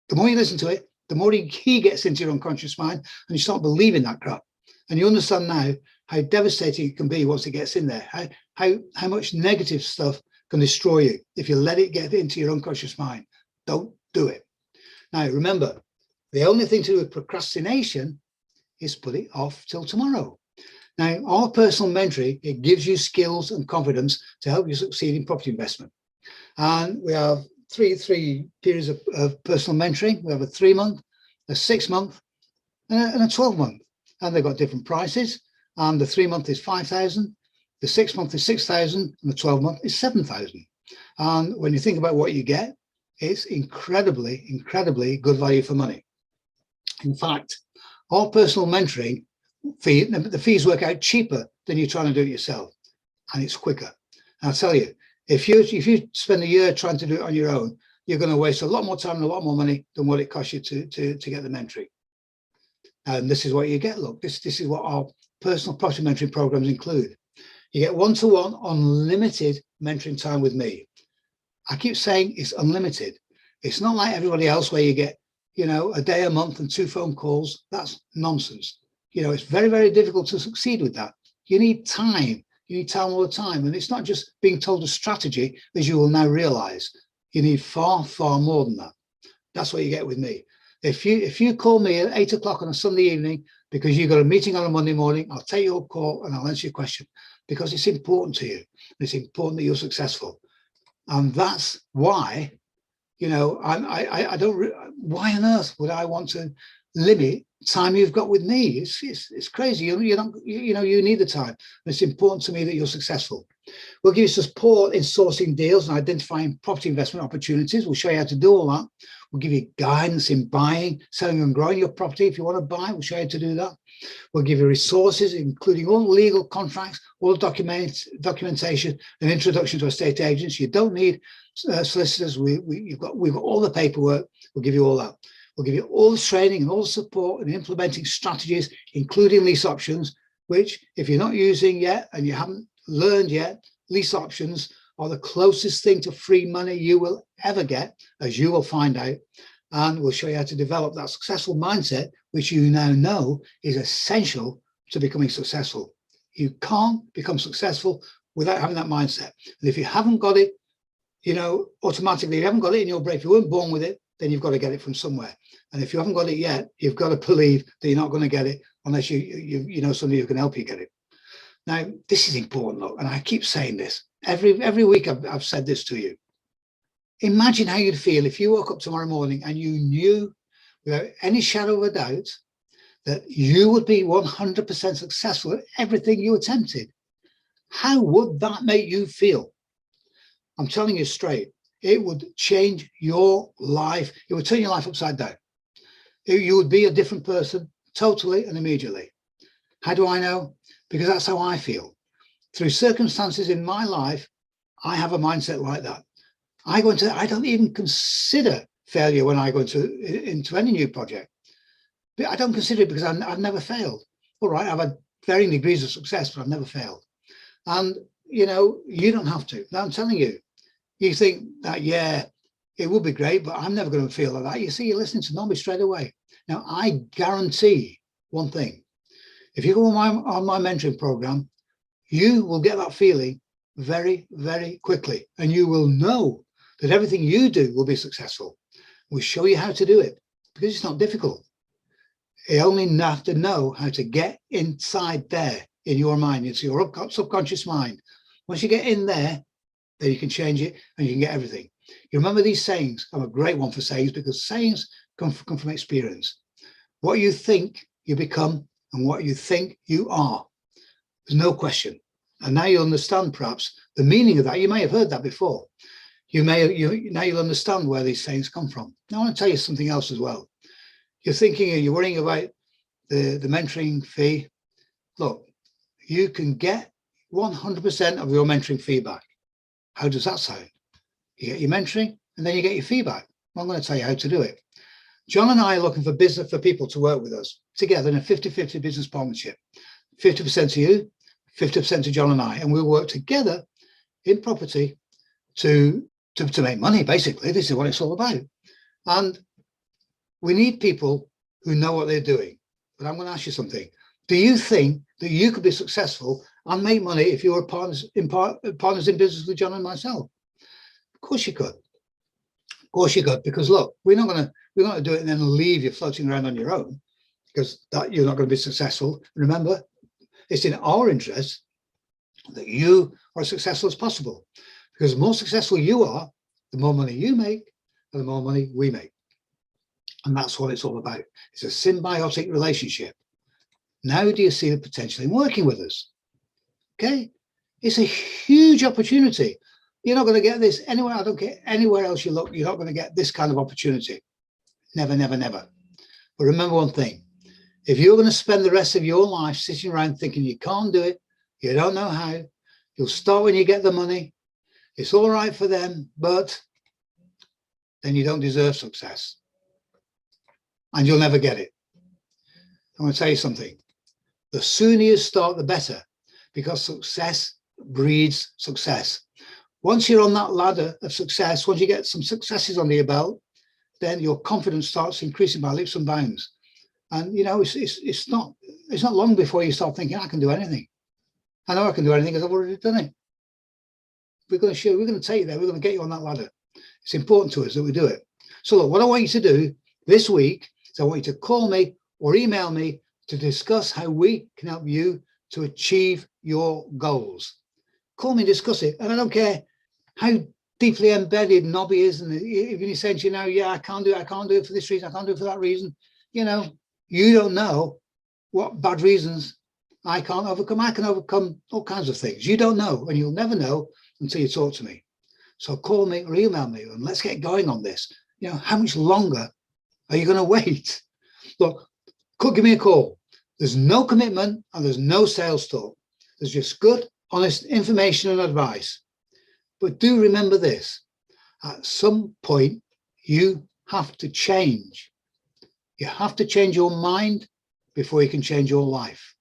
A: The more you listen to it, the more he gets into your unconscious mind, and you start believing that crap. And you understand now how devastating it can be once it gets in there, how much negative stuff can destroy you if you let it get into your unconscious mind. Don't do it. Now, remember, the only thing to do with procrastination is put it off till tomorrow. Now, our personal mentoring, it gives you skills and confidence to help you succeed in property investment. And we have three periods of personal mentoring. We have a 3-month, a 6-month, and a 12-month. And they've got different prices. And the 3-month is 5,000, the 6-month is 6,000, and the 12-month is 7,000. And when you think about what you get, it's incredibly, incredibly good value for money. In fact, our personal mentoring fee, the fees work out cheaper than you trying to do it yourself, and it's quicker. And I'll tell you, if you spend a year trying to do it on your own, you're going to waste a lot more time and a lot more money than what it costs you to get the mentoring. And this is what you get. Look, this is what our personal property mentoring programs include. You get one-to-one unlimited mentoring time with me. I keep saying it's unlimited. It's not like everybody else where you get, a day a month and 2 phone calls. That's nonsense. It's very, very difficult to succeed with that. You need time. You need time all the time. And it's not just being told a strategy, as you will now realize. You need far, far more than that. That's what you get with me. If you call me at 8 o'clock on a Sunday evening because you've got a meeting on a Monday morning, I'll take your call and I'll answer your question because it's important to you. It's important that you're successful. And that's why, I don't, why on earth would I want to limit time you've got with me? It's crazy. You need the time. And it's important to me that you're successful. We'll give you support in sourcing deals and identifying property investment opportunities. We'll show you how to do all that. We'll give you guidance in buying, selling and growing your property. If you want to buy, we'll show you how to do that. We'll give you resources, including all legal contracts, all documentation and introduction to estate agents. You don't need solicitors. We've got all the paperwork. We'll give you all that. We'll give you all the training and all the support in implementing strategies, including lease options. which if you're not using yet and you haven't learned yet, lease options are the closest thing to free money you will ever get, as you will find out. And we'll show you how to develop that successful mindset, which you now know is essential to becoming successful. You can't become successful without having that mindset. And if you haven't got it, you know, automatically, if you haven't got it in your brain, if you weren't born with it, then you've got to get it from somewhere. And if you haven't got it yet, you've got to believe that you're not going to get it unless you know somebody who can help you get it. Now, this is important, look, and I keep saying this. Every week I've said this to you. Imagine how you'd feel if you woke up tomorrow morning and you knew without any shadow of a doubt that you would be 100% successful at everything you attempted. How would that make you feel? I'm telling you straight, it would change your life. It would turn your life upside down. You would be a different person totally and immediately. How do I know? Because that's how I feel. Through circumstances in my life, I have a mindset like that. I don't even consider failure when I go into any new project. But I don't consider it because I've never failed. All right, I've had varying degrees of success, but I've never failed. And, you know, you don't have to. Now, I'm telling you, you think that, yeah, it would be great, but I'm never going to feel like that. You see, you're listening to me straight away. Now, I guarantee one thing. If you go on my mentoring program, you will get that feeling very, very quickly. And you will know that everything you do will be successful. We'll show you how to do it because it's not difficult. You only have to know how to get inside there in your mind. It's your subconscious mind. Once you get in there, then you can change it and you can get everything. You remember these sayings? I'm a great one for sayings because sayings come from experience. What you think, you become, and what you think, you are. There's no question. And now you'll understand perhaps the meaning of that. You may have heard that before. Now you'll understand where these sayings come from. Now I want to tell you something else as well. You're thinking, you're worrying about the mentoring fee. Look, you can get 100% of your mentoring fee back. How does that sound? You get your mentoring and then you get your feedback. Well, I'm going to tell you how to do it. John and I are looking for people to work with us together in a 50-50 business partnership. 50% to you, 50% to John and I, and we'll work together in property to make money, basically. This is what it's all about. And we need people who know what they're doing. But I'm going to ask you something. Do you think that you could be successful and make money if you were partners in business with John and myself? Of course you could. Of course you could, because look, we're not going to do it and then leave you floating around on your own, because that you're not going to be successful. Remember, it's in our interest that you are as successful as possible, because the more successful you are, the more money you make and the more money we make. And that's what it's all about. It's a symbiotic relationship. Now do you see the potential in working with us? Okay, it's a huge opportunity. You're not going to get this anywhere. I don't care anywhere else you look. You're not going to get this kind of opportunity. Never, never, never. But remember one thing. If you're going to spend the rest of your life sitting around thinking you can't do it, you don't know how, you'll start when you get the money. It's all right for them, but then you don't deserve success. And you'll never get it. I'm going to tell you something. The sooner you start, the better, because success breeds success. Once you're on that ladder of success, once you get some successes under your belt, then your confidence starts increasing by leaps and bounds. And you know, it's not long before you start thinking, I can do anything. I know I can do anything because I've already done it. We're going to take you there. We're going to get you on that ladder. It's important to us that we do it. So look, what I want you to do this week is I want you to call me or email me to discuss how we can help you to achieve your goals. Call me and discuss it. And I don't care how deeply embedded Nobby is, and even he's saying to you now, yeah, I can't do it for this reason, I can't do it for that reason. You know, you don't know what bad reasons I can't overcome. I can overcome all kinds of things. You don't know, and you'll never know until you talk to me. So call me or email me and let's get going on this. You know, how much longer are you going to wait? Look, give me a call. There's no commitment and there's no sales talk. There's just good, honest information and advice. But do remember this, at some point, you have to change. You have to change your mind before you can change your life.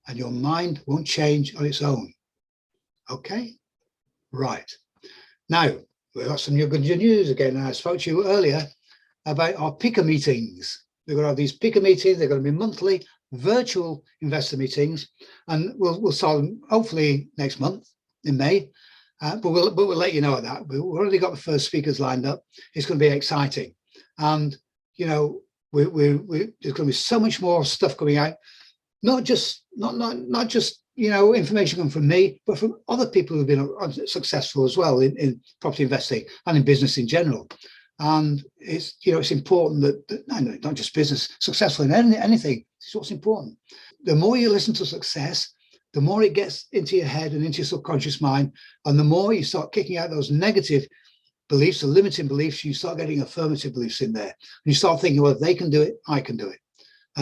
A: and your mind won't change on its own. Okay, right. Now, we've got some good news again. I spoke to you earlier about our picker meetings. We're going to have these picker meetings. They're going to be monthly virtual investor meetings, and we'll start them hopefully next month in May. But we'll let you know of that. We've already got the first speakers lined up. It's going to be exciting, and you know, there's going to be so much more stuff coming out. Not just you know, information coming from me, but from other people who've been successful as well in property investing and in business in general. And it's, you know, it's important that not just business, successful in anything. It's what's important. The more you listen to success, the more it gets into your head and into your subconscious mind, and the more you start kicking out those negative beliefs, the limiting beliefs, you start getting affirmative beliefs in there. And you start thinking, well, if they can do it, I can do it.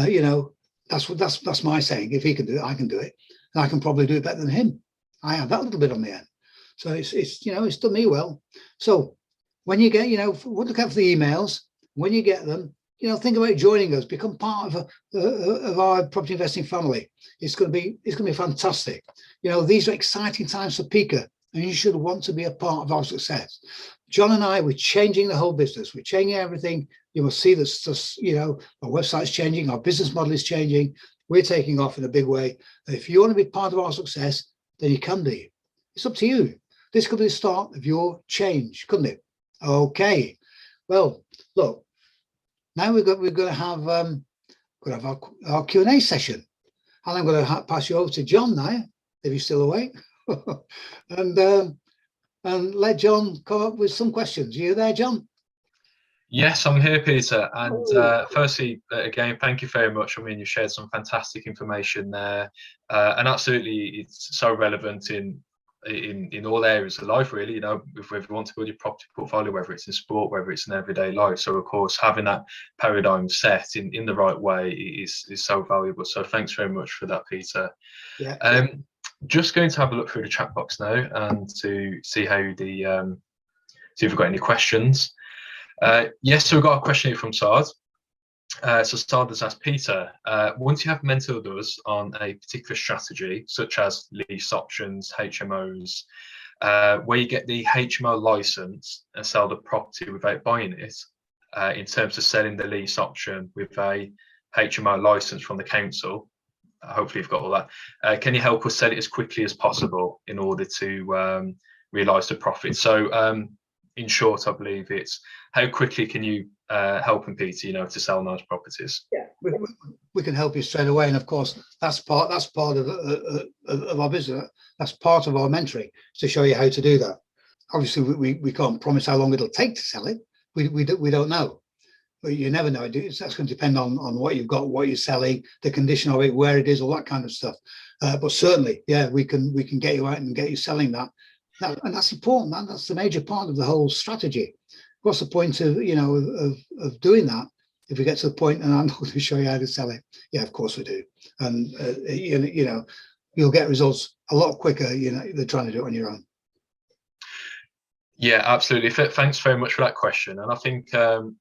A: You know, that's my saying. If he can do it, I can do it, and I can probably do it better than him. I have that little bit on the end. So it's you know, it's done me well. So when you get, you know, look out for the emails. When you get them, you know, think about joining us, become part of our property investing family. It's going to be fantastic. You know, these are exciting times for Pika, and you should want to be a part of our success. John and I, we're changing the whole business. We're changing everything. You will see this, you know, our website's changing, our business model is changing. We're taking off in a big way. And if you want to be part of our success, then you can be. It's up to you. This could be the start of your change, couldn't it? Okay. Well, look, now we're going to have our Q&A session, and I'm going to pass you over to John now, if he's still awake, and let John come up with some questions. Are you there, John?
B: Yes, I'm here, Peter. And firstly, again, thank you very much. I mean, you shared some fantastic information there, and absolutely, it's so relevant in all areas of life, really. You know, if we want to build your property portfolio, whether it's in sport, whether it's in everyday life. So, of course, having that paradigm set in the right way is so valuable. So, thanks very much for that, Peter.
A: Yeah.
B: Just going to have a look through the chat box now and to see how see if we've got any questions. Yes, so we've got a question here from Sard. So Sard has asked Peter, once you have mentored us on a particular strategy, such as lease options, HMOs, where you get the HMO license and sell the property without buying it, in terms of selling the lease option with a HMO license from the council, hopefully you've got all that, can you help us sell it as quickly as possible in order to realise the profit? So in short, I believe it's how quickly can you help them, Peter, you know, to sell those properties?
A: Yeah, we can help you straight away, and of course that's part of our business. That's part of our mentoring, to show you how to do that. Obviously, we can't promise how long it'll take to sell it. We don't know, but you never know. That's going to depend on what you've got, what you're selling, the condition of it, where it is, all that kind of stuff. But certainly, yeah, we can get you out and get you selling that. And that's important. That's the major part of the whole strategy. What's the point of, you know, of doing that if we get to the point and I'm not going to show you how to sell it? Yeah, of course we do. And you know, you'll get results a lot quicker, you know, than trying to do it on your own.
B: Yeah, absolutely. Thanks very much for that question. And I think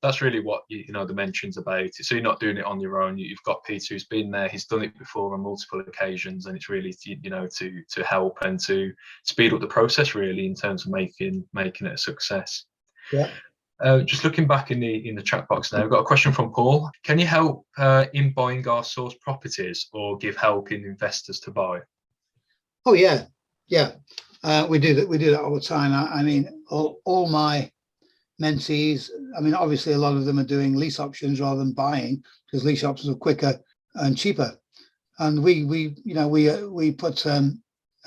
B: that's really what you know the mention's about. So you're not doing it on your own. You've got Peter who's been there. He's done it before on multiple occasions, and it's really you know to help and to speed up the process really in terms of making it a success.
A: Yeah.
B: Just looking back in the chat box now, we've got a question from Paul. Can you help in buying our source properties or give help in investors to buy?
A: Oh yeah, yeah. We do that. We do that all the time. I mean, all my mentees. I mean, obviously, a lot of them are doing lease options rather than buying, because lease options are quicker and cheaper. And we put a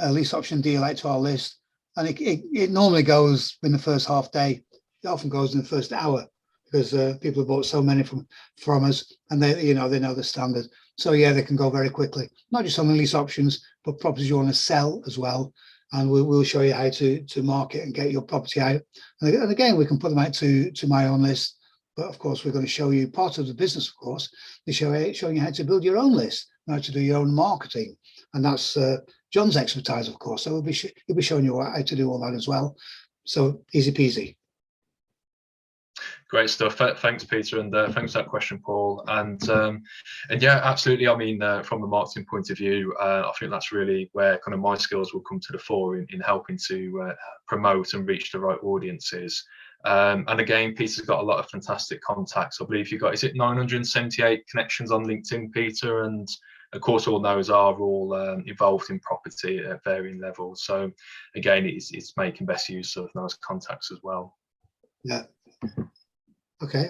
A: lease option deal out to our list, and it normally goes in the first half day. It often goes in the first hour, because people have bought so many from us, and they know the standard. So yeah, they can go very quickly. Not just on the lease options, but properties you want to sell as well. And we'll show you how to market and get your property out. And again, we can put them out to my own list. But of course, we're going to show you part of the business, of course, is showing you how to build your own list, how to do your own marketing. And that's John's expertise, of course. So he'll be showing you how to do all that as well. So easy peasy.
B: Great stuff. Thanks, Peter, and thanks for that question, Paul. And yeah, absolutely. I mean, from a marketing point of view, I think that's really where kind of my skills will come to the fore in helping to promote and reach the right audiences. And again, Peter's got a lot of fantastic contacts. I believe you've got, is it 978 connections on LinkedIn, Peter? And of course, all those are all involved in property at varying levels. So again, it's making best use of those contacts as well.
A: Yeah. Okay.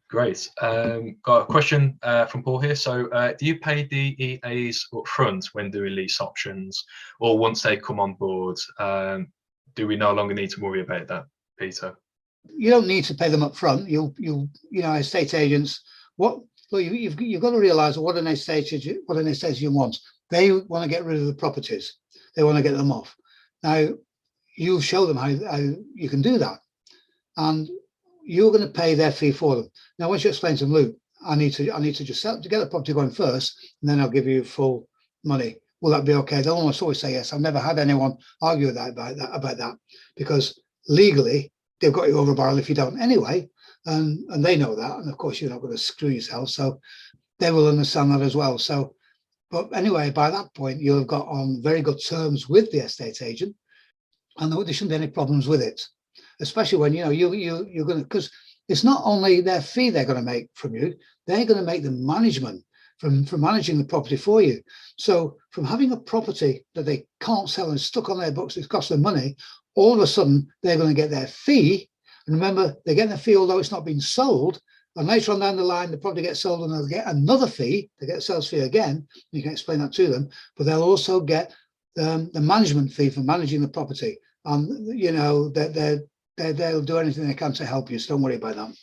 B: Great. Got a question from Paul here. So do you pay the EAs up front when doing lease options, or once they come on board, do we no longer need to worry about that, Peter?
A: You don't need to pay them up front. You know, estate agents, you've got to realize what an estate agent wants. They want to get rid of the properties. They want to get them off. Now, you show them how you can do that, and you're going to pay their fee for them. Now, once you explain to them, look, I need to just to get the property going first, and then I'll give you full money. Will that be okay? They'll almost always say yes. I've never had anyone argue about that, because legally they've got you over a barrel if you don't anyway, and they know that. And of course, you're not going to screw yourself, so they will understand that as well. So, but anyway, by that point, you'll have got on very good terms with the estate agent, and there shouldn't be any problems with it. Especially when you're going to, because it's not only their fee they're going to make from you, they're going to make the management from managing the property for you. So from having a property that they can't sell and stuck on their books, it costs them money, all of a sudden they're going to get their fee. And remember, they're getting a fee although it's not been sold. And later on down the line, the property gets sold and they'll get another fee. They get a sales fee again. You can explain that to them, but they'll also get the management fee for managing the property. And you know they'll do anything they can to help you, so don't worry about that.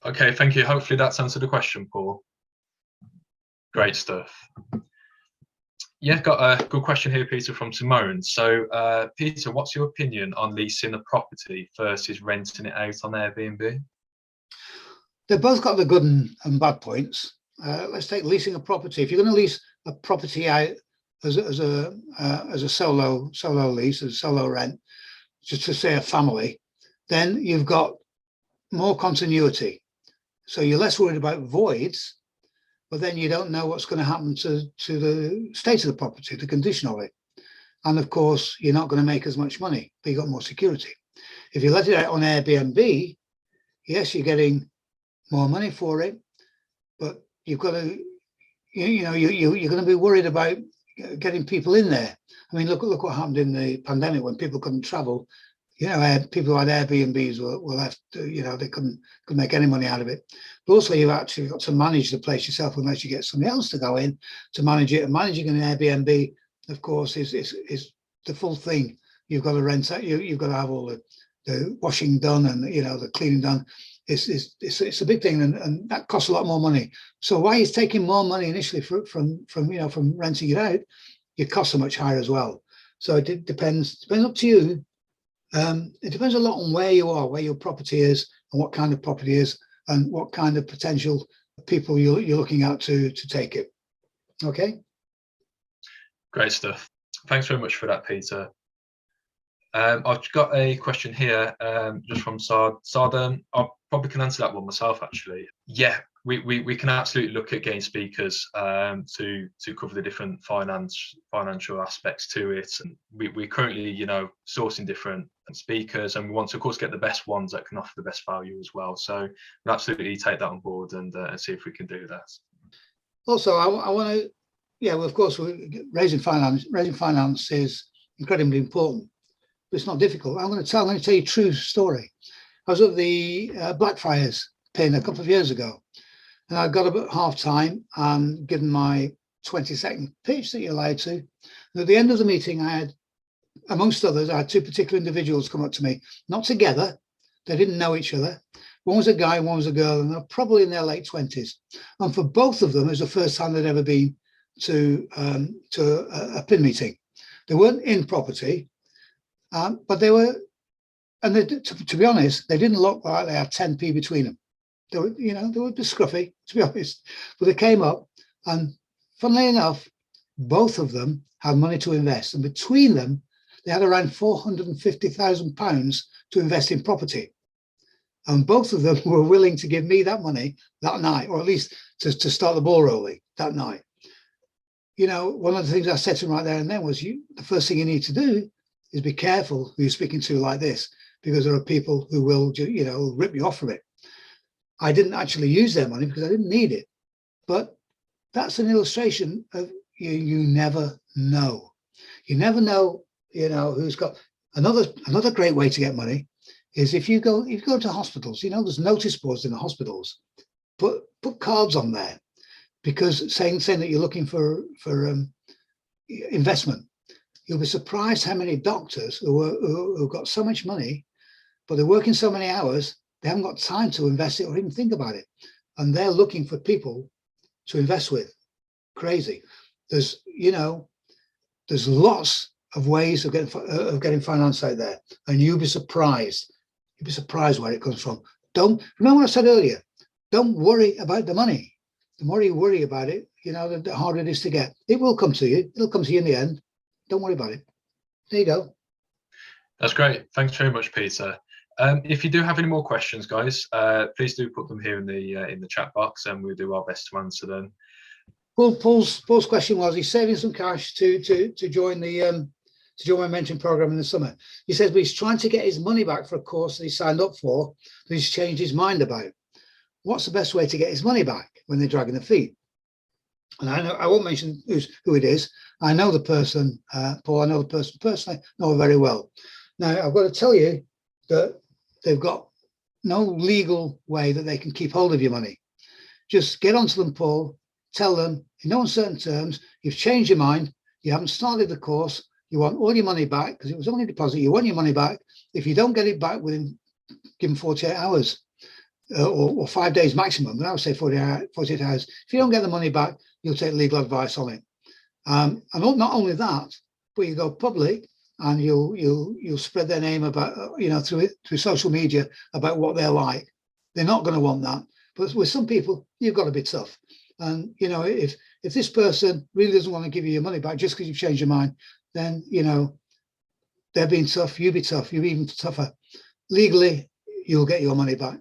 B: Okay, thank you. Hopefully that's answered the question, Paul. Great stuff. Yeah, got a good question here, Peter, from Simone. So, Peter, what's your opinion on leasing a property versus renting it out on Airbnb?
A: They've both got the good and bad points. Let's take leasing a property. If you're going to lease a property out as a solo lease, as a solo rent, just to say a family, then you've got more continuity. So you're less worried about voids, but then you don't know what's going to happen to the state of the property, the condition of it. And of course, you're not going to make as much money, but you've got more security. If you let it out on Airbnb, yes, you're getting more money for it, but you've got to, you're going to be worried about getting people in there. I mean, look what happened in the pandemic when people couldn't travel. You know, people who had Airbnbs were left. They couldn't make any money out of it. But also, you've actually got to manage the place yourself unless you get somebody else to go in to manage it. And managing an Airbnb, of course, is the full thing. You've got to rent out. You've got to have all the washing done and the cleaning done. It's a big thing, and that costs a lot more money. So why is taking more money initially from renting it out? Your costs are much higher as well. So it depends up to you. It depends a lot on where you are, where your property is, and what kind of property is, and what kind of potential people you're looking at to take it. Okay.
B: Great stuff. Thanks very much for that, Peter. I've got a question here just from Sard. I probably can answer that one myself, actually. Yeah, we can absolutely look at getting speakers to cover the different financial aspects to it. And we're currently, sourcing different speakers, and we want to, of course, get the best ones that can offer the best value as well. So we'll absolutely take that on board and see if we can do that. Also,
A: I want to, well, of course, raising finance is incredibly important. But it's not difficult. I'm going to tell you a true story. I was at the Blackfriars pin a couple of years ago, and I got up at half time and given my 20-second pitch that you're allowed to. And at the end of the meeting, I had, amongst others, I had two particular individuals come up to me, not together. They didn't know each other. One was a guy and one was a girl, and they're probably in their late 20s. And for both of them, it was the first time they'd ever been to a pin meeting. They weren't in property. But they were, and to be honest, they didn't look like they had 10p between them. They were, they were a bit scruffy, to be honest. But they came up, and funnily enough, both of them had money to invest, and between them, they had around £450,000 to invest in property. And both of them were willing to give me that money that night, or at least to start the ball rolling that night. You know, one of the things I said to him right there and then was, the first thing you need to do is be careful who you're speaking to like this, because there are people who will, you know, rip you off from it. I didn't actually use their money because I didn't need it. But that's an illustration of you never know. You never know, you know, who's got another great way to get money is if you go to hospitals, you know, there's notice boards in the hospitals. Put cards on there, because saying that you're looking for investment. You'll be surprised how many doctors who've got so much money, but they're working so many hours, they haven't got time to invest it or even think about it. And they're looking for people to invest with. Crazy. There's, you know, there's lots of ways of getting finance out there, and you'll be surprised. You'll be surprised where it comes from. Don't remember what I said earlier. Don't worry about the money. The more you worry about it, you know, the harder it is to get. It will come to you. It'll come to you in the end. Don't worry about it. There you go.
B: That's great. Thanks very much, Peter. If you do have any more questions, guys, please do put them here in the chat box, and we'll do our best to answer them.
A: Well, Paul's question was, he's saving some cash to join the to join my mentoring program in the summer. He says, but he's trying to get his money back for a course that he signed up for that he's changed his mind about. What's the best way to get his money back when they're dragging their feet? And I know, I won't mention who it is. I know the person, Paul. I know the person personally, know her very well. Now, I've got to tell you that they've got no legal way that they can keep hold of your money. Just get onto them, Paul. Tell them in no uncertain terms, you've changed your mind. You haven't started the course. You want all your money back because it was only a deposit. You want your money back. If you don't get it back within, give them 48 hours or 5 days maximum. But I would say 48 hours. If you don't get the money back, you'll take legal advice on it. And not only that, but you go public and you'll spread their name about, you know, through social media about what they're like. They're not going to want that. But with some people, you've got to be tough. And, you know, if this person really doesn't want to give you your money back just because you've changed your mind, then, you know, they're being tough. You be tough. You're even tougher. Legally, you'll get your money back.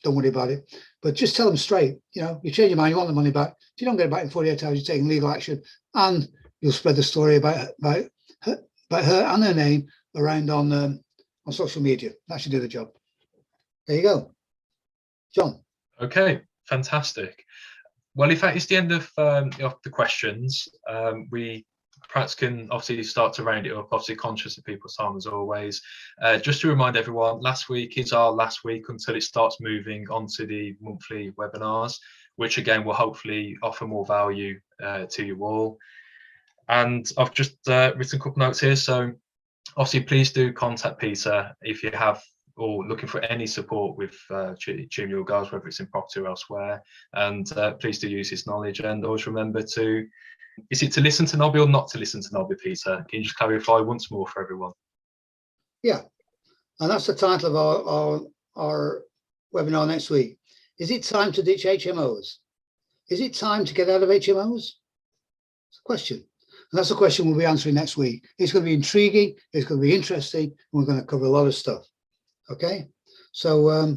A: Don't worry about it. But just tell them straight, you know, you change your mind, you want the money back. If you don't get it back in 48 hours, you're taking legal action, and you'll spread the story about her and her name around on social media. That should do the job. There you go. John.
B: Okay, fantastic. Well, if that is the end of the questions, we perhaps can obviously start to round it up, obviously conscious of people's time as always. Just to remind everyone, last week is our last week until it starts moving onto the monthly webinars, which again will hopefully offer more value to you all. And I've just written a couple notes here, so obviously please do contact Peter if you have or looking for any support with tuning your goals, whether it's in property or elsewhere. And please do use his knowledge, and always remember to, is it to listen to Nobby or not to listen to Nobby, Peter? Can you just clarify once more for everyone?
A: Yeah, and that's the title of our webinar next week. Is it time to ditch HMOs? Is it time to get out of HMOs? It's a question. And that's a question we'll be answering next week. It's going to be intriguing. It's going to be interesting. And we're going to cover a lot of stuff. Okay, so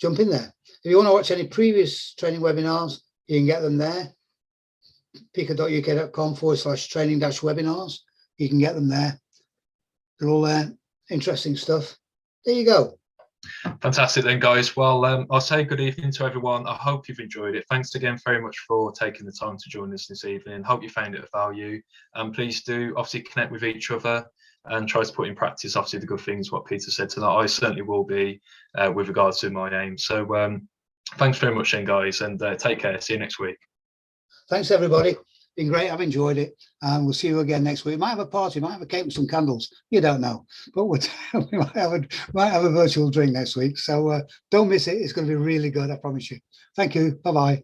A: jump in there. If you want to watch any previous training webinars, you can get them there. pika.uk.com/training-webinars. You can get them there. They're all there. Interesting stuff. There you go.
B: Fantastic then, guys. Well, I'll say good evening to everyone. I hope you've enjoyed it. Thanks again very much for taking the time to join us this evening. Hope you found it of value. And please do obviously connect with each other and try to put in practice obviously the good things what Peter said tonight. I certainly will be with regards to my aim. So thanks very much then, guys, and take care. See you next week. Thanks everybody. Been great. I've enjoyed it, and we'll see you again next week. We might have a party, might have a cake with some candles. You don't know, but we might have a virtual drink next week. So don't miss it. It's going to be really good. I promise you. Thank you. Bye bye.